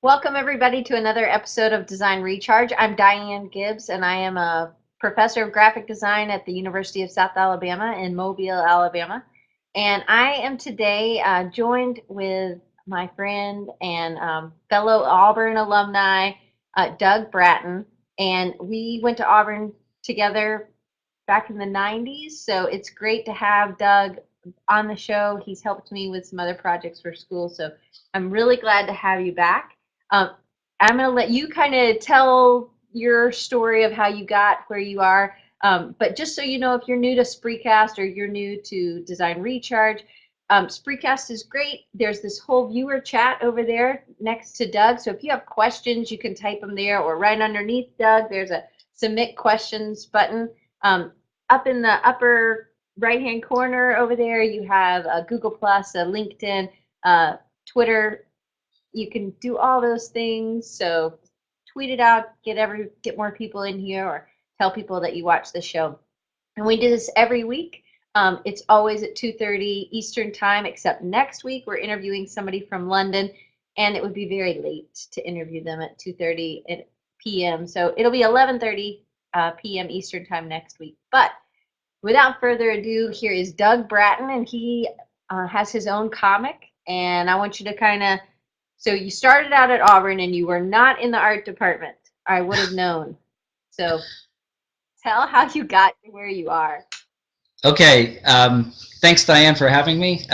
Welcome, everybody, to another episode of Design Recharge. I'm Diane Gibbs, and I am a professor of graphic design at the University of South Alabama in Mobile, Alabama. And I am today joined with my friend and fellow Auburn alumni, Doug Bratton. And we went to Auburn together back in the 90s. So it's great to have Doug on the show. He's helped me with some other projects for school. So I'm really glad to have you back. Um, I'm going to let you kind of tell your story of how you got where you are. But just so you know, if you're new to Spreecast or you're new to Design Recharge, Spreecast is great. There's this whole viewer chat over there next to Doug. So if you have questions, you can type them there, or right underneath Doug, there's a submit questions button. Up in the upper right-hand corner over there, you have a Google Plus, a LinkedIn, Twitter. You can do all those things. So tweet it out, get more people in here, or tell people that you watch the show. And we do this every week. It's always at 2:30 Eastern time, except next week we're interviewing somebody from London, and it would be very late to interview them at 2:30 p.m. So it'll be 11:30 p.m. Eastern time next week. But without further ado, here is Doug Bratton, and he has his own comic. And I want you to kind of, so you started out at Auburn and you were not in the art department. I would have known. So tell how you got to where you are. Okay, thanks Diane for having me.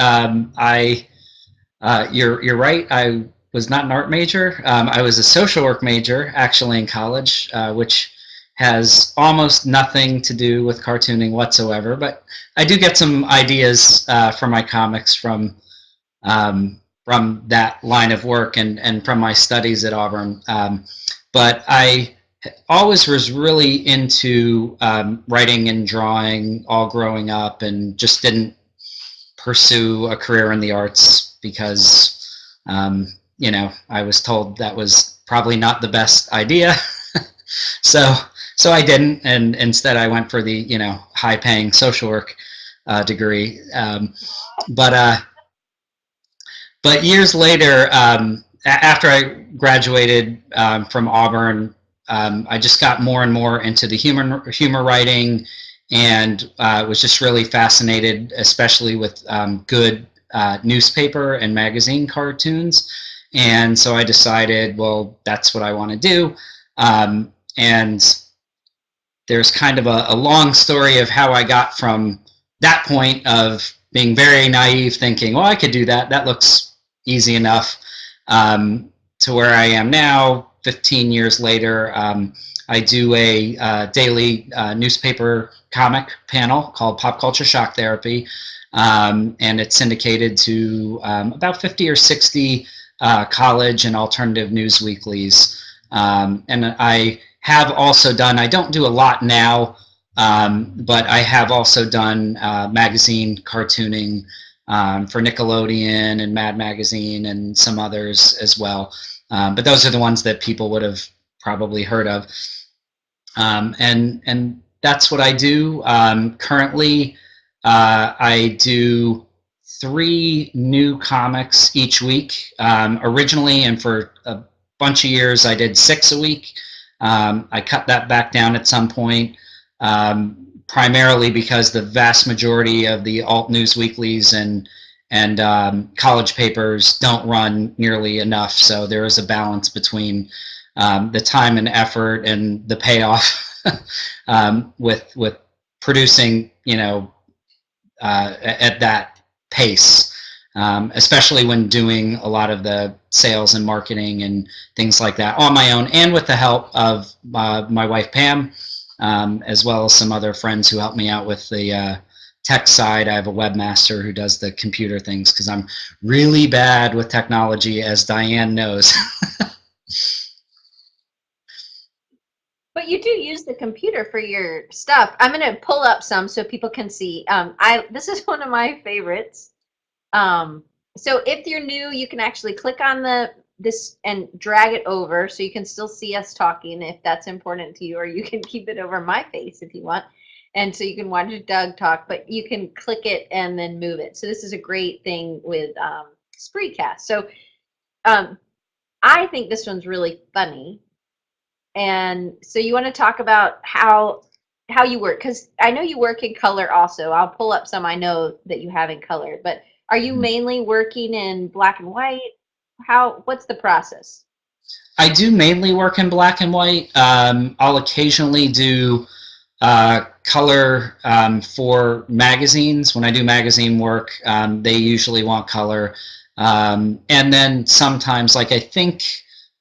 You're right. I was not an art major. I was a social work major actually in college, which has almost nothing to do with cartooning whatsoever. But I do get some ideas for my comics from that line of work and from my studies at Auburn. But I always was really into writing and drawing all growing up, and just didn't pursue a career in the arts because I was told that was probably not the best idea. so so I didn't, and instead I went for the high paying social work degree. But But years later, after I graduated from Auburn, I just got more and more into the humor writing, and was just really fascinated, especially with good newspaper and magazine cartoons. And so I decided, well, that's what I want to do. And there's kind of a long story of how I got from that point of being very naive, thinking, well, I could do that. That looks easy enough, to where I am now, 15 years later. I do a daily newspaper comic panel called Pop Culture Shock Therapy, and it's syndicated to about 50 or 60 college and alternative news weeklies. And I have also done, I don't do a lot now, but I have also done magazine cartooning for Nickelodeon and Mad Magazine and some others as well. But those are the ones that people would have probably heard of. And that's what I do. Currently, I do 3 new comics each week. Originally, and for a bunch of years, I did 6 a week. I cut that back down at some point. Primarily because the vast majority of the alt news weeklies and college papers don't run nearly enough. So there is a balance between the time and effort and the payoff with producing, at that pace, especially when doing a lot of the sales and marketing and things like that on my own, and with the help of my wife Pam. As well as some other friends who help me out with the tech side. I have a webmaster who does the computer things because I'm really bad with technology, as Diane knows. But you do use the computer for your stuff. I'm going to pull up some so people can see. This is one of my favorites. So if you're new, you can actually click on this and drag it over so you can still see us talking if that's important to you, or you can keep it over my face if you want. And so you can watch Doug talk, but you can click it and then move it. So this is a great thing with Spreecast. So I think this one's really funny. And so you want to talk about how you work, because I know you work in color also. I'll pull up some I know that you have in color, but are you mainly working in black and white? What's the process? I do mainly work in black and white. I'll occasionally do color for magazines. When I do magazine work, they usually want color. And then sometimes, like I think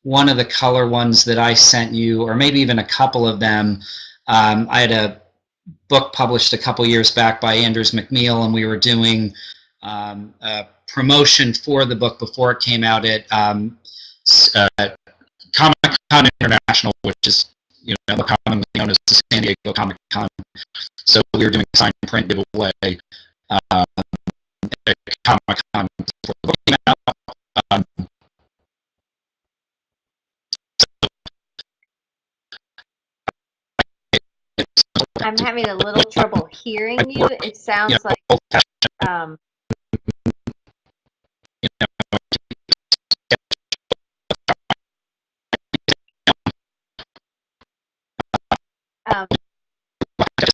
one of the color ones that I sent you, or maybe even a couple of them, I had a book published a couple years back by Andrews McNeil, and we were doing a promotion for the book before it came out at Comic Con International, which is more commonly known as the San Diego Comic Con. So we were doing a sign print giveaway at Comic Con before the book came out. Um, I'm having a little trouble hearing you. It sounds like um, um, is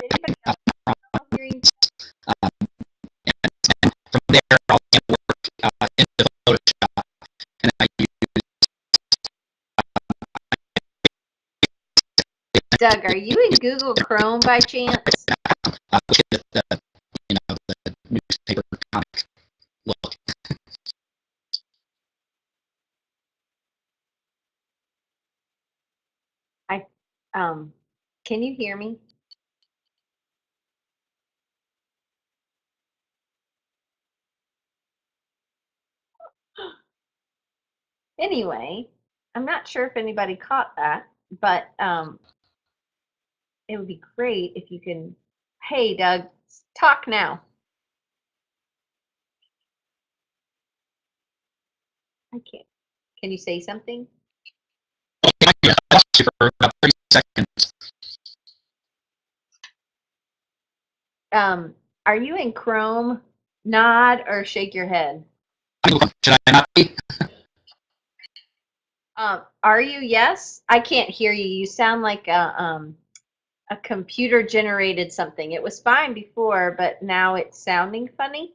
anybody else hearing? From there, I'll work into Photoshop, and I use Doug, are you in Google Chrome by chance? the the newspaper comic look. I can you hear me? Anyway, I'm not sure if anybody caught that, but it would be great if you can. Hey, Doug, talk now. I can't. Can you say something? I lost you for about 30 seconds. Are you in Chrome? Nod or shake your head. Should I not be? Are you? Yes. I can't hear you. You sound like a computer generated something. It was fine before, but now it's sounding funny.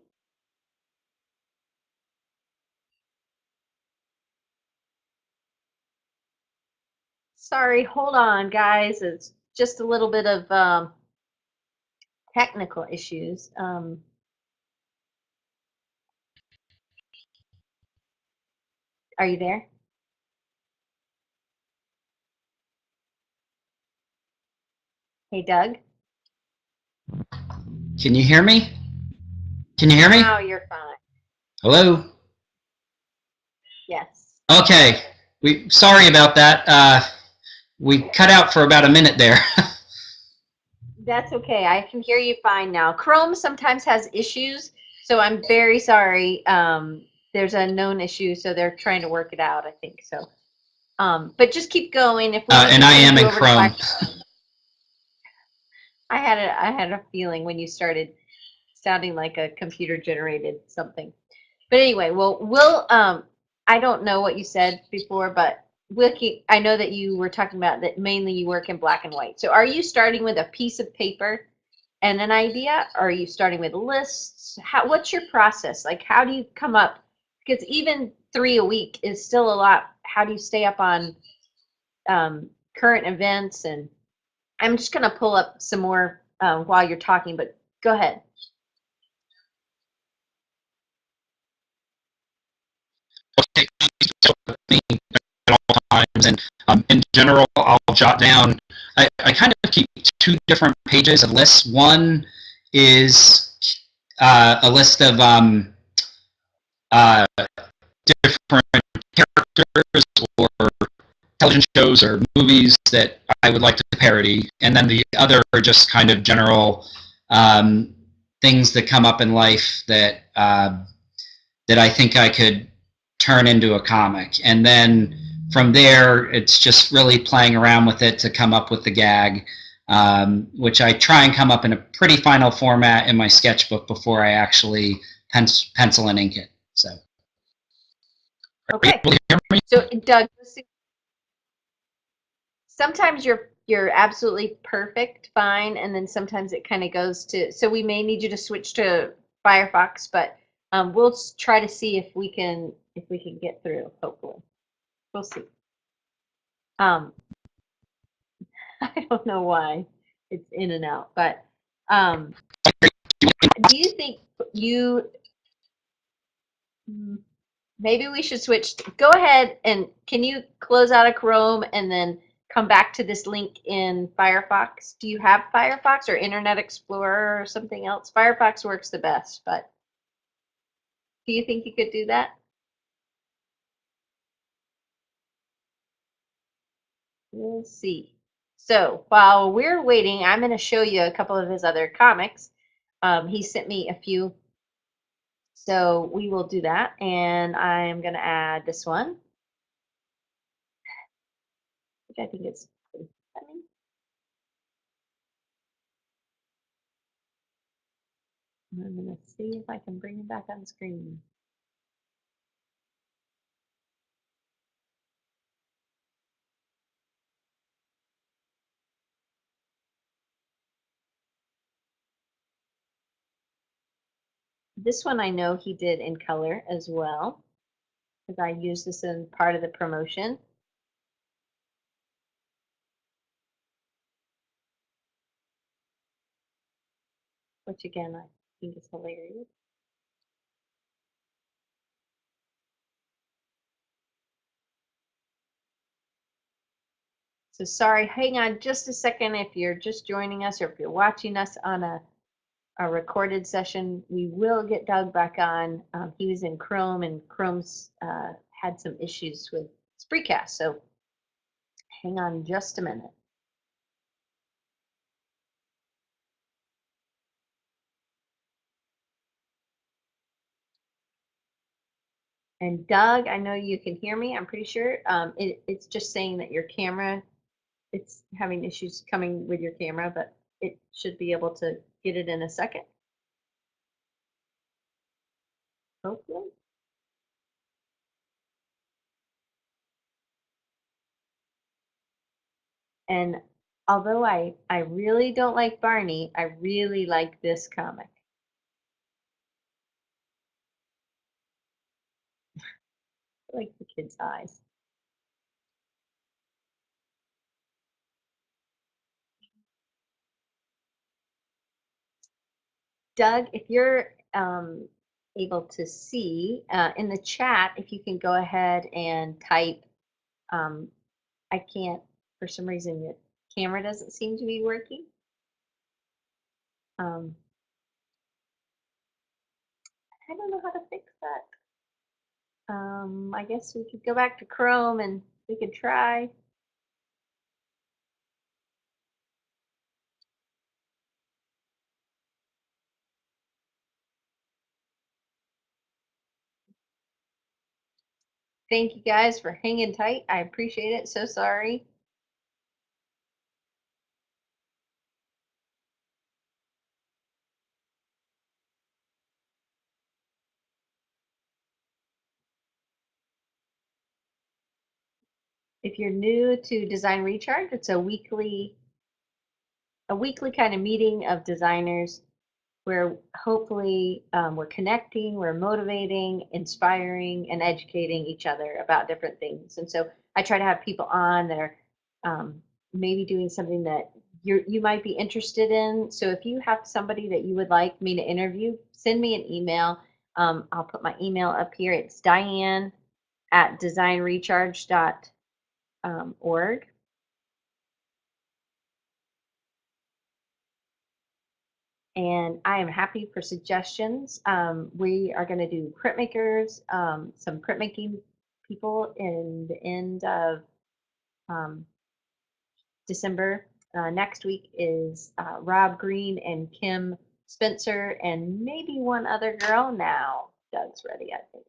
Sorry, hold on, guys. It's just a little bit of technical issues. Are you there? Hey, Doug. Can you hear me? Can you hear me? Now you're fine. Hello? Yes. Okay. Sorry about that. We cut out for about a minute there. That's okay. I can hear you fine now. Chrome sometimes has issues, so I'm very sorry. There's a known issue, so they're trying to work it out, I think so. But just keep going. If we need And to I change am you in over to Chrome. Black, I had a feeling when you started sounding like a computer generated something. But anyway, well, we'll I don't know what you said before, but we'll keep. I know that you were talking about that mainly you work in black and white. So are you starting with a piece of paper and an idea? Or are you starting with lists? What's your process? Like, how do you come up? Because even 3 a week is still a lot. How do you stay up on current events? And I'm just going to pull up some more while you're talking, but go ahead. Okay. So me at all times, and in general, I'll jot down. I kind of keep two different pages of lists. One is a list of uh, different characters or television shows or movies that I would like to parody, and then the other are just kind of general things that come up in life that that I think I could turn into a comic. And then from there, it's just really playing around with it to come up with the gag, which I try and come up in a pretty final format in my sketchbook before I actually pencil and ink it. So. Okay. So So Doug, sometimes you're absolutely perfect, fine, and then sometimes it kind of goes to. So we may need you to switch to Firefox, but we'll try to see if we can get through. Hopefully, we'll see. Um, I don't know why it's in and out, but um, do you think you mm, maybe we should switch? Go ahead and can you close out of Chrome and then come back to this link in Firefox? Do you have Firefox or Internet Explorer or something else? Firefox works the best, but do you think you could do that? We'll see. So while we're waiting, I'm going to show you a couple of his other comics. He sent me a few, so we will do that. And I'm going to add this one, which I think is pretty funny. I'm going to see if I can bring him back on the screen. This one I know he did in color as well, because I used this in part of the promotion. Which again, I think is hilarious. So sorry, hang on just a second if you're just joining us or if you're watching us on a recorded session. We will get Doug back on. He was in Chrome and Chrome's had some issues with Spreecast. So hang on just a minute. And Doug, I know you can hear me. I'm pretty sure. It's just saying that your camera, it's having issues coming with your camera, but it should be able to get it in a second, hopefully. And although I really don't like Barney, I really like this comic. I like the kid's eyes. Doug, if you're able to see in the chat, if you can go ahead and type, um, I can't, for some reason, the camera doesn't seem to be working. Um, I don't know how to fix that. I guess we could go back to Chrome and we could try. Thank you guys for hanging tight. I appreciate it. So sorry. If you're new to Design Recharge, it's a weekly kind of meeting of designers where hopefully we're connecting, we're motivating, inspiring, and educating each other about different things. And so I try to have people on that are maybe doing something that you might be interested in. So if you have somebody that you would like me to interview, send me an email. I'll put my email up here. It's diane@designrecharge.org. And I am happy for suggestions. We are going to do printmakers, some printmaking people in the end of um, December. Next week is Rob Green and Kim Spencer, and maybe one other girl now. Doug's ready, I think.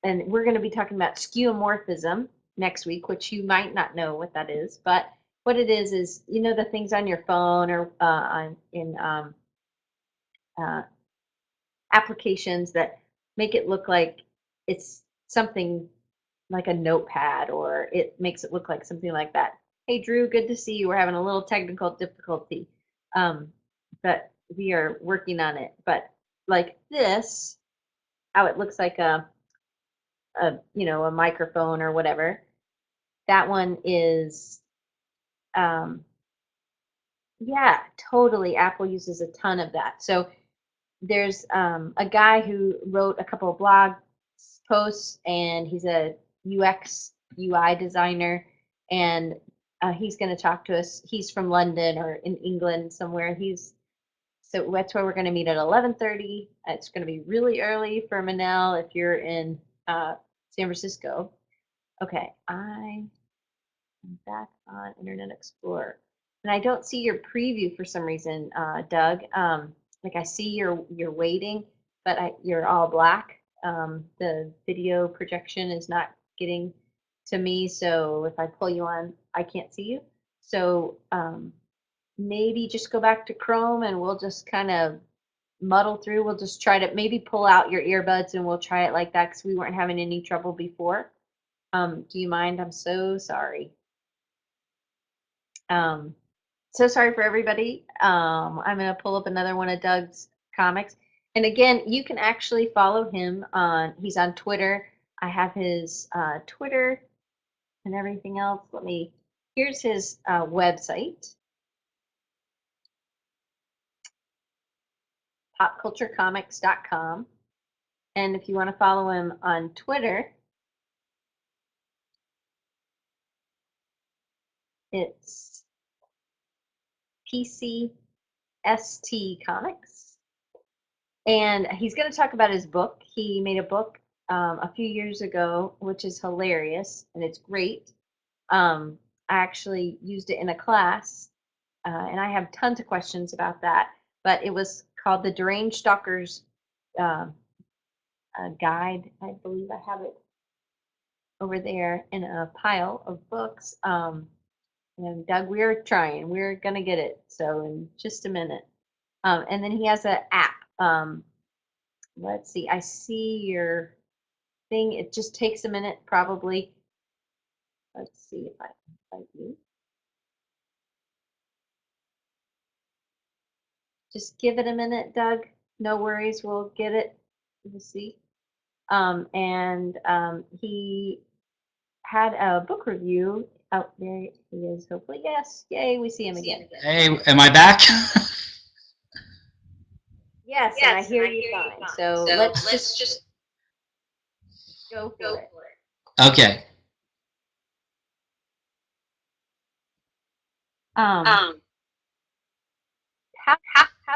And we're going to be talking about skeuomorphism next week, which you might not know what that is, but what it is you know the things on your phone or in uh, applications that make it look like it's something like a notepad, or it makes it look like something like that. Hey, Drew, good to see you. We're having a little technical difficulty, but we are working on it. But like this, how it looks like a microphone or whatever. That one is, um, yeah, totally. Apple uses a ton of that. So there's a guy who wrote a couple of blog posts, and he's a UX UI designer, and he's going to talk to us. He's from London or in England somewhere. So that's where we're going to meet at 11:30. It's going to be really early for Manel if you're in San Francisco. Okay, I'm back on Internet Explorer, and I don't see your preview for some reason, Doug. Like I see you're waiting, but you're all black. The video projection is not getting to me, so if I pull you on, I can't see you. So maybe just go back to Chrome, and we'll just kind of muddle through. We'll just try to maybe pull out your earbuds, and we'll try it like that because we weren't having any trouble before. Do you mind? I'm so sorry. So sorry for everybody. I'm going to pull up another one of Doug's comics. And again, you can actually follow him he's on Twitter. I have his Twitter and everything else. Here's his website, popculturecomics.com. And if you want to follow him on Twitter, it's PCST Comics. And he's going to talk about his book. He made a book a few years ago, which is hilarious, and it's great. I actually used it in a class, and I have tons of questions about that. But it was called The Deranged Stalker's Guide. I believe I have it over there in a pile of books. And Doug, we're trying. We're going to get it. So in just a minute. And then he has an app. Let's see. I see your thing. It just takes a minute, probably. Let's see if I can find you. Just give it a minute, Doug. No worries. We'll get it. We'll see. He had a book review. Oh, there he is. Hopefully, yes. Yay, we see him again. Hey, am I back? Yes, and I hear you fine. So let's just go for it. Okay. How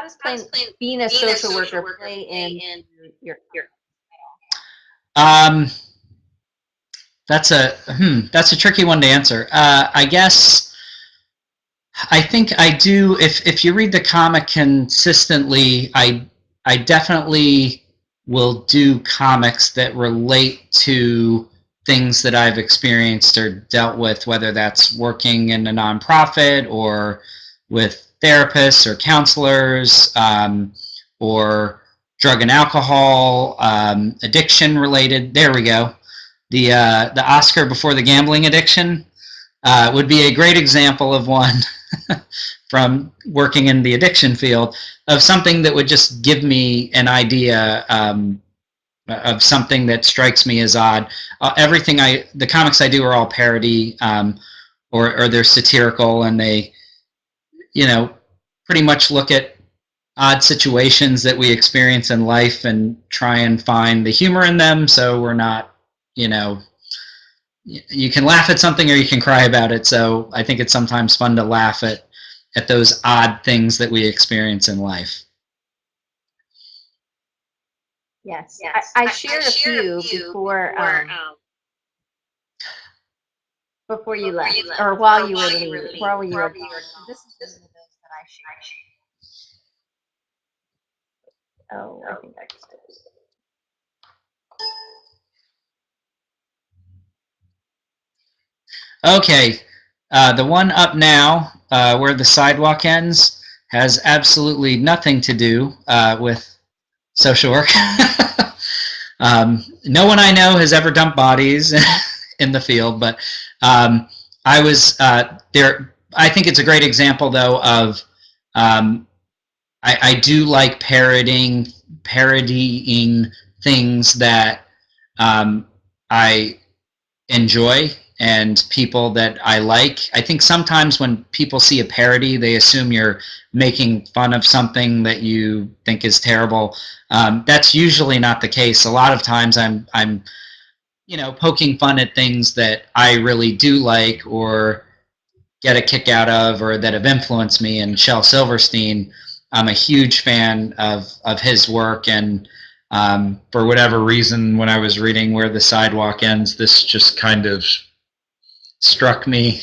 does being a social worker play in your That's a tricky one to answer. I guess I think I do. If you read the comic consistently, I definitely will do comics that relate to things that I've experienced or dealt with, whether that's working in a nonprofit or with therapists or counselors, or drug and alcohol, addiction related. There we go. The Oscar before the gambling addiction would be a great example of one from working in the addiction field, of something that would just give me an idea of something that strikes me as odd. The comics I do are all parody, or they're satirical, and they, pretty much look at odd situations that we experience in life and try and find the humor in them, so we're not, you can laugh at something or you can cry about it. So I think it's sometimes fun to laugh at those odd things that we experience in life. Yes. I shared a few before you left, or while you were leaving, while you were gone. This is one of those that I shared. Oh, I think I just did. Okay, the one up now, where the sidewalk ends, has absolutely nothing to do with social work. No one I know has ever dumped bodies in the field, but I was there. I think it's a great example, though, of I do like parodying things that I enjoy and people that I like. I think sometimes when people see a parody, they assume you're making fun of something that you think is terrible. That's usually not the case. A lot of times I'm poking fun at things that I really do like or get a kick out of or that have influenced me. And Shel Silverstein, I'm a huge fan of his work. And for whatever reason, when I was reading Where the Sidewalk Ends, this just kind of struck me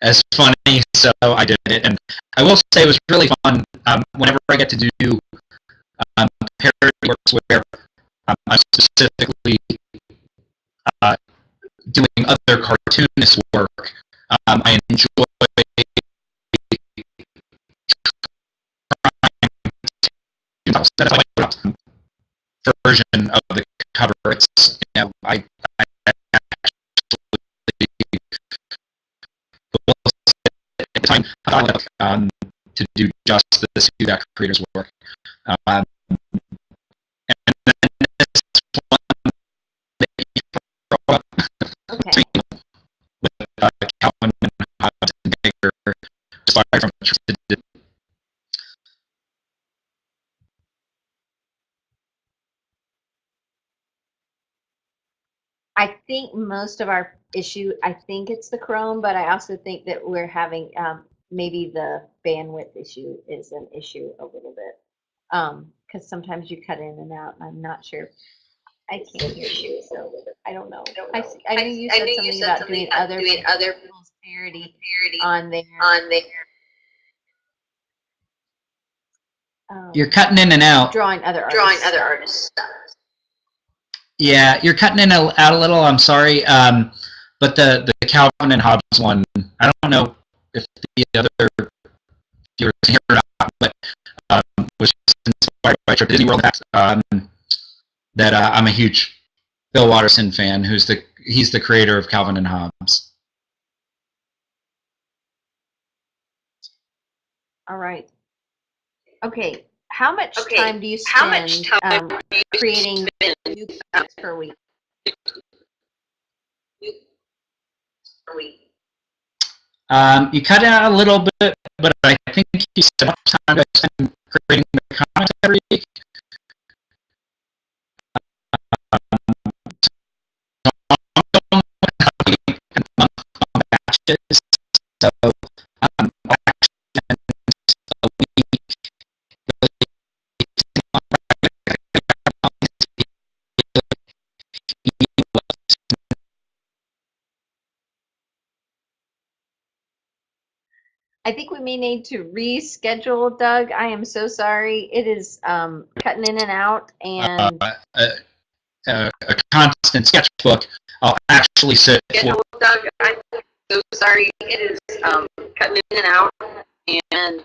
as funny, so I did it. And I will say it was really fun whenever I get to do parody works where I'm specifically uh, doing other cartoonist work. I enjoy version of the cover. It's I time to do justice to that creator's work. And then this one that Okay. with Calvin and Hobbes and Baker, inspired from I think most of our issue, I think it's the Chrome, but I also think that we're having maybe the bandwidth issue is an issue a little bit. Because sometimes you cut in and out, and I'm not sure. I can't hear you, so I don't know. I knew you said something about doing other people's parody on there. You're cutting in and out. Drawing other artists. Yeah, you're cutting in out a little. I'm sorry, but the Calvin and Hobbes one, I don't know if the other viewers hear or not, but was inspired by Trip Disney World that I'm a huge Bill Watterson fan. He's the creator of Calvin and Hobbes. All right. Okay. How much time do you spend creating new comics per week? You cut it out a little bit, but I think you said time I spend creating the comics every week. Batches, so a week. I think we may need to reschedule, Doug. I am so sorry. It is cutting in and out, and A constant sketchbook. I'll actually sit for. Doug, I'm so sorry. It is cutting in and out, and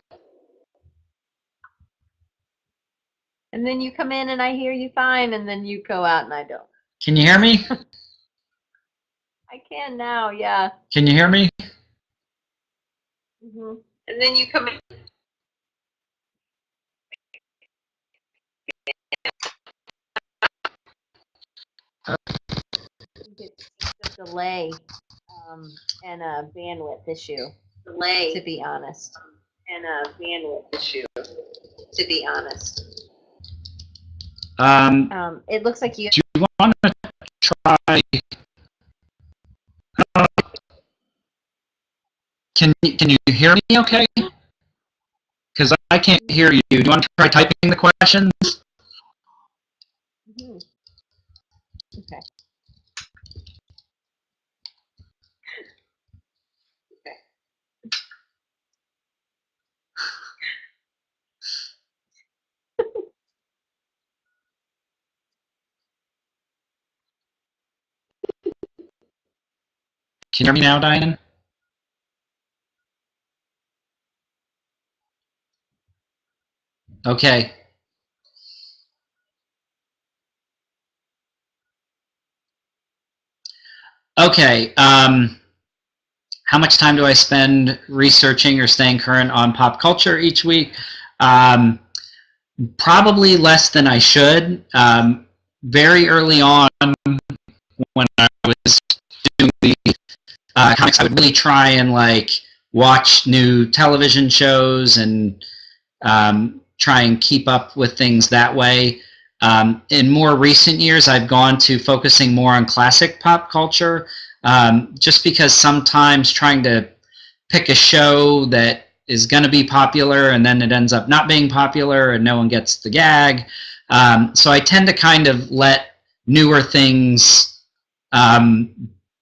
then you come in and I hear you fine, and then you go out and I don't. Can you hear me? I can now, yeah. Can you hear me? Mm-hmm. And then you come in. It's a delay and a bandwidth issue. To be honest. And a bandwidth issue. To be honest. It looks like you. Do you want to try? Can you hear me? Okay. Because I can't hear you. Do you want to try typing the questions? Mm-hmm. Okay. Can you hear me now, Diane? Okay. Okay. How much time do I spend researching or staying current on pop culture each week? Um, Probably less than I should. Very early on, when I was doing the comics, I would really try and like watch new television shows and try and keep up with things that way. In more recent years, I've gone to focusing more on classic pop culture, just because sometimes trying to pick a show that is going to be popular and then it ends up not being popular and no one gets the gag. So I tend to kind of let newer things um,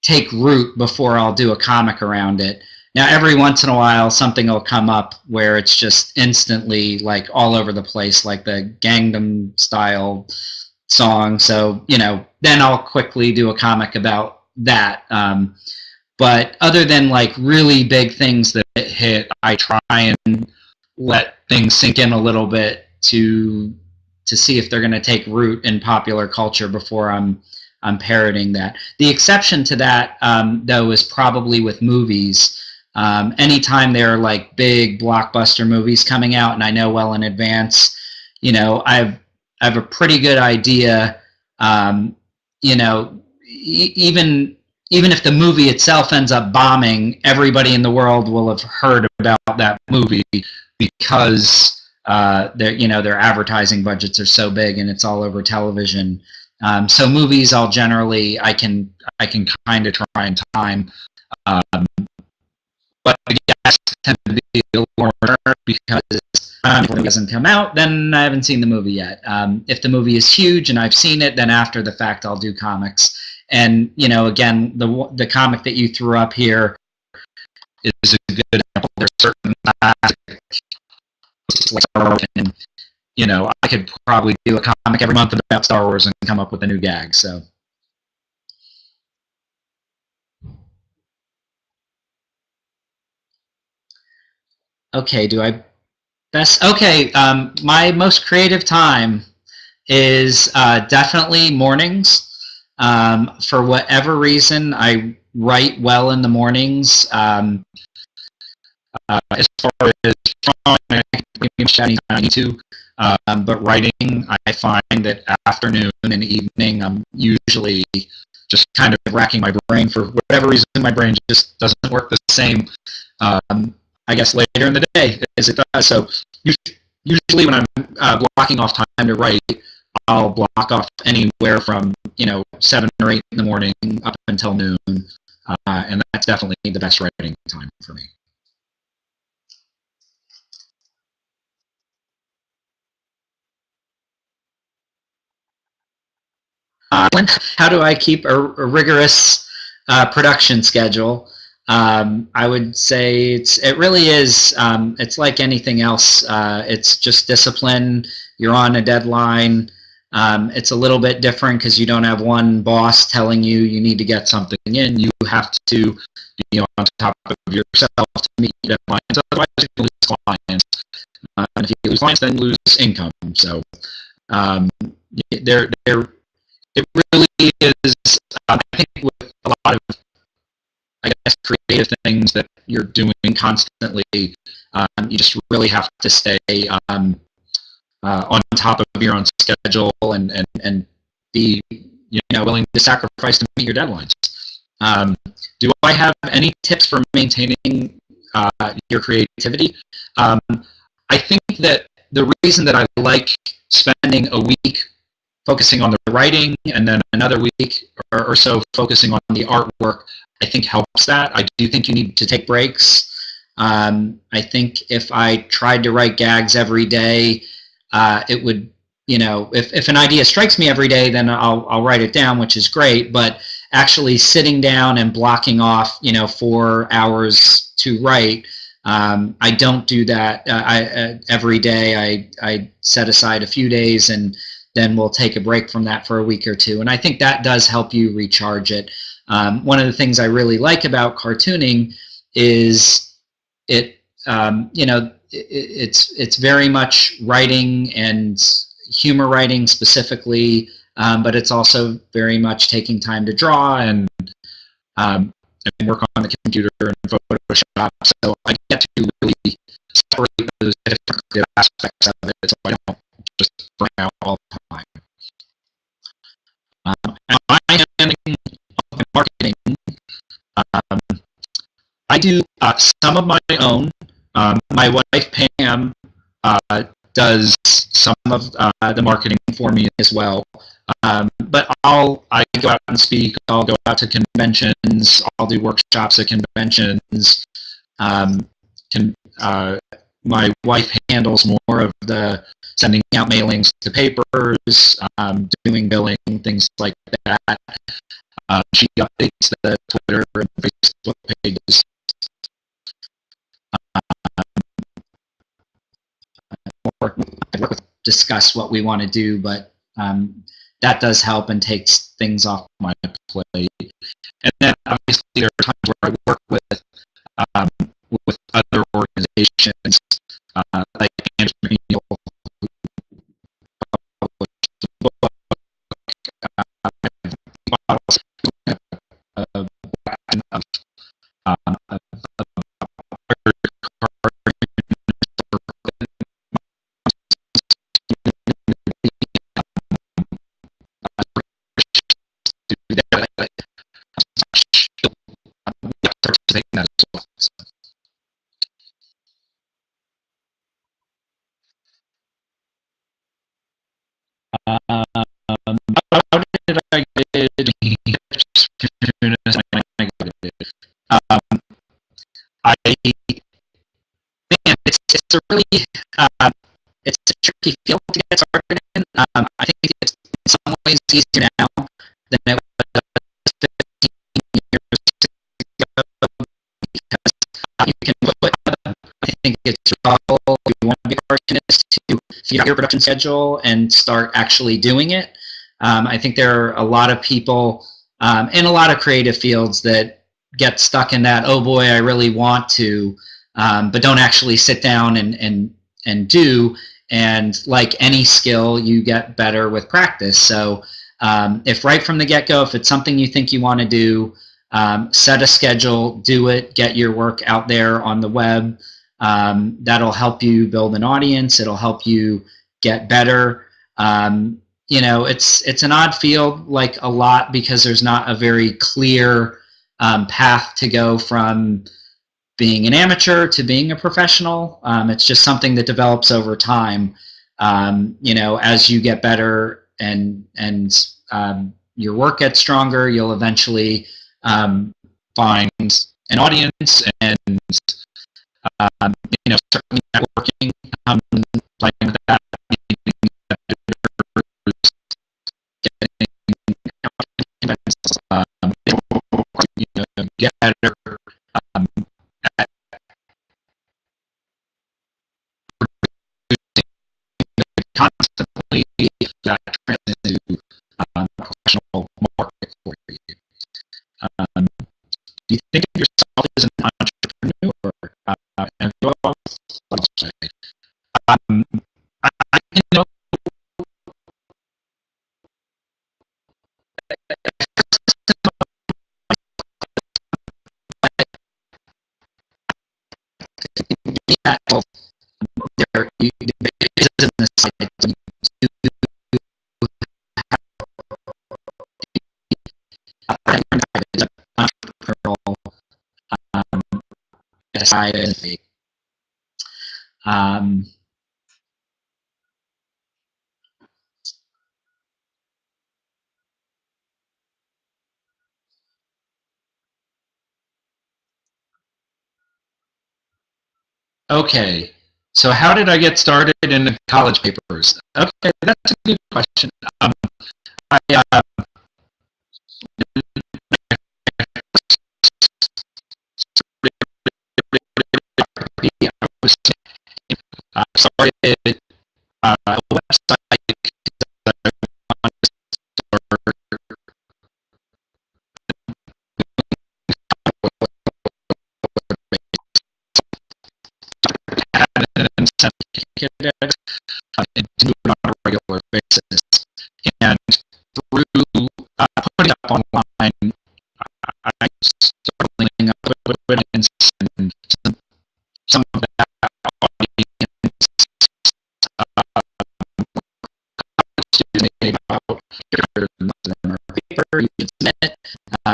take root before I'll do a comic around it. Now, every once in a while, something will come up where it's just instantly like all over the place, like the Gangnam Style song. So, then I'll quickly do a comic about that. But other than like really big things that hit, I try and let things sink in a little bit to see if they're going to take root in popular culture before I'm parroting that. The exception to that, though, is probably with movies. Anytime there are like big blockbuster movies coming out, and I know well in advance, I have a pretty good idea. Um, even if the movie itself ends up bombing, everybody in the world will have heard about that movie because their advertising budgets are so big and it's all over television. So movies, I can kind of try and time, um, but yes, tend to be a little more because if the movie hasn't come out, then I haven't seen the movie yet. If the movie is huge and I've seen it, then after the fact I'll do comics. And again, the comic that you threw up here is a good example. There's certain and I could probably do a comic every month about Star Wars and come up with a new gag. So okay, do I best? Okay, my most creative time is definitely mornings. For whatever reason, I write well in the mornings. As far as drawing, I can pretty much anytime I need to. But writing, I find that afternoon and evening, I'm usually just kind of racking my brain for whatever reason. My brain just doesn't work the same. I guess later in the day as it does. So usually when I'm blocking off time to write, I'll block off anywhere from 7 or 8 in the morning up until noon, and that's definitely the best writing time for me. How do I keep a rigorous production schedule? I would say it really is. It's like anything else. It's just discipline. You're on a deadline. It's a little bit different because you don't have one boss telling you need to get something in. You have to be on top of yourself to meet deadlines. Otherwise, you lose clients. And if you lose clients, then lose income. So um, there it really is. I think with a lot of, I guess, creative things that you're doing constantly, you just really have to stay on top of your own schedule and be willing to sacrifice to meet your deadlines. Do I have any tips for maintaining your creativity? I think that the reason that I like spending a week focusing on the writing and then another week or so focusing on the artwork, I think helps that. I do think you need to take breaks. I think if I tried to write gags every day, it would, if an idea strikes me every day, then I'll write it down, which is great. But actually sitting down and blocking off, 4 hours to write, I don't do that every day. I set aside a few days and then we'll take a break from that for a week or two. And I think that does help you recharge it. One of the things I really like about cartooning is it, it's very much writing and humor writing specifically, but it's also very much taking time to draw and and work on the computer and Photoshop. So I get to really separate those different aspects of it, so I don't just burn out all the time. And my handling of marketing, um, I do some of my own. My wife Pam does some of the marketing for me as well. But I go out and speak. I'll go out to conventions. I'll do workshops at conventions. Um, can, my wife handles more of the sending out mailings to papers, doing billing, things like that. She updates the Twitter and Facebook pages. Or discuss what we want to do, but that does help and takes things off my plate. And then obviously there are times where I work with other organizations like Management Neil, who published the book, Bratton of that as well. So, how did I get cartoonist? I man, it's a really it's a tricky field to get started in. I think it's in some ways easier now than it was 15 years ago, because you can put. I think it's your goal. If you want to be a cartoonist, to figure out your production schedule and start actually doing it. I think there are a lot of people in a lot of creative fields that get stuck in that, oh boy, I really want to, but don't actually sit down and do. And like any skill, you get better with practice. So if right from the get-go, if it's something you think you want to do, set a schedule, do it, get your work out there on the web. That'll help you build an audience. It'll help you get better. You know, it's an odd field, like a lot, because there's not a very clear path to go from being an amateur to being a professional. It's just something that develops over time. You know, as you get better and your work gets stronger, you'll eventually find an audience, and you know, certainly networking, playing with that, get better at constantly, that translates into a professional market for you. Do you think of yourself as an entrepreneur? And what I'll say, you know, there isn't a side to entrepreneurial side. Um, Okay, so how did I get started in the college papers? Okay, that's a good question. I was started a website and sent and do it on a regular basis. And through you can submit. So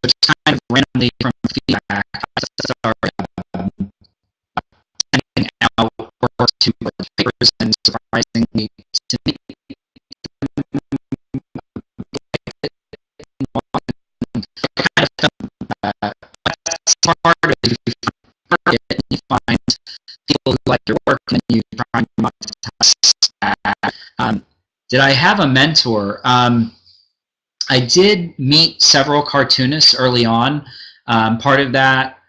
just kind of randomly from feedback, I started sending out work to papers, and surprisingly to me, kind of that's hard if you find it and you find people who like your work and you try and test that. Did I have a mentor? I did meet several cartoonists early on. Part of that,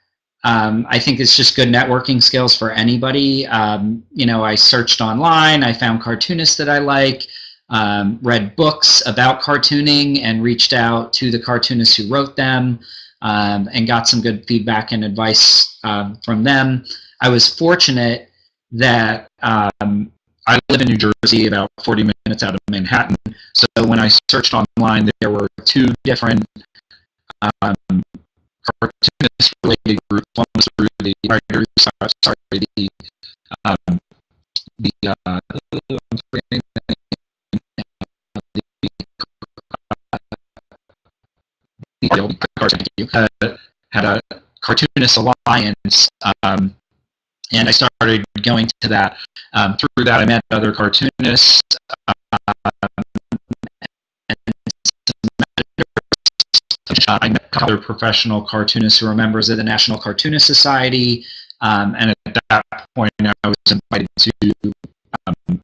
I think it's just good networking skills for anybody. You know, I searched online, I found cartoonists that I like, read books about cartooning and reached out to the cartoonists who wrote them, and got some good feedback and advice from them. I was fortunate that I live in New Jersey, about 40 minutes out of Manhattan. So when I searched online, there were two different cartoonist-related groups. One was through the writers, sorry, um, the had a cartoonist alliance, and I started going to that. Through that, I met other cartoonists, and I met other professional cartoonists who were members of the National Cartoonist Society, and at that point, I was invited to attend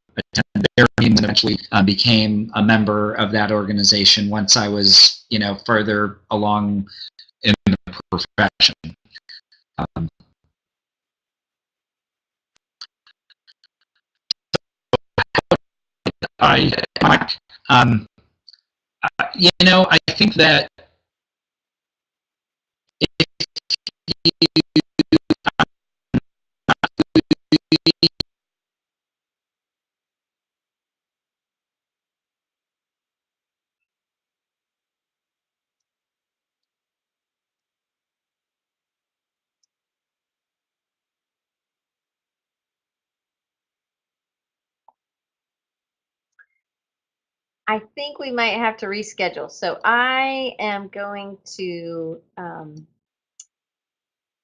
their meetings and eventually became a member of that organization once I was, you know, further along in the profession. Um, you know, I think that if you I think we might have to reschedule. So I am going to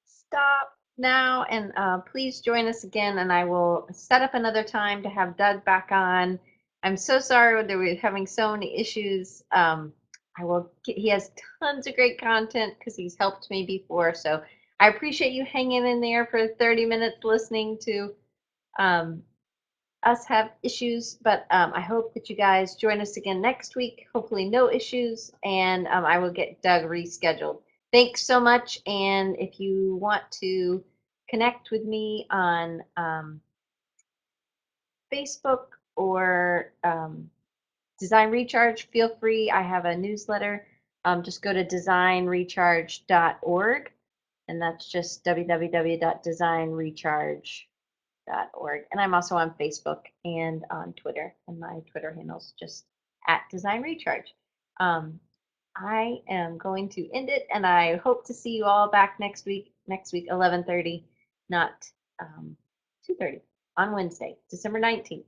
stop now, and please join us again, and I will set up another time to have Doug back on. I'm so sorry that we're having so many issues. He has tons of great content because he's helped me before. So I appreciate you hanging in there for 30 minutes listening to us have issues, but I hope that you guys join us again next week. Hopefully no issues, and I will get Doug rescheduled. Thanks so much, and if you want to connect with me on Facebook or Design Recharge, feel free. I have a newsletter. Just go to designrecharge.org, and that's just www.designrecharge.org. And I'm also on Facebook and on Twitter, and my Twitter handle's just at Design Recharge. I am going to end it, and I hope to see you all back next week. Next week, 11:30, not 2:30, on Wednesday, December 19th.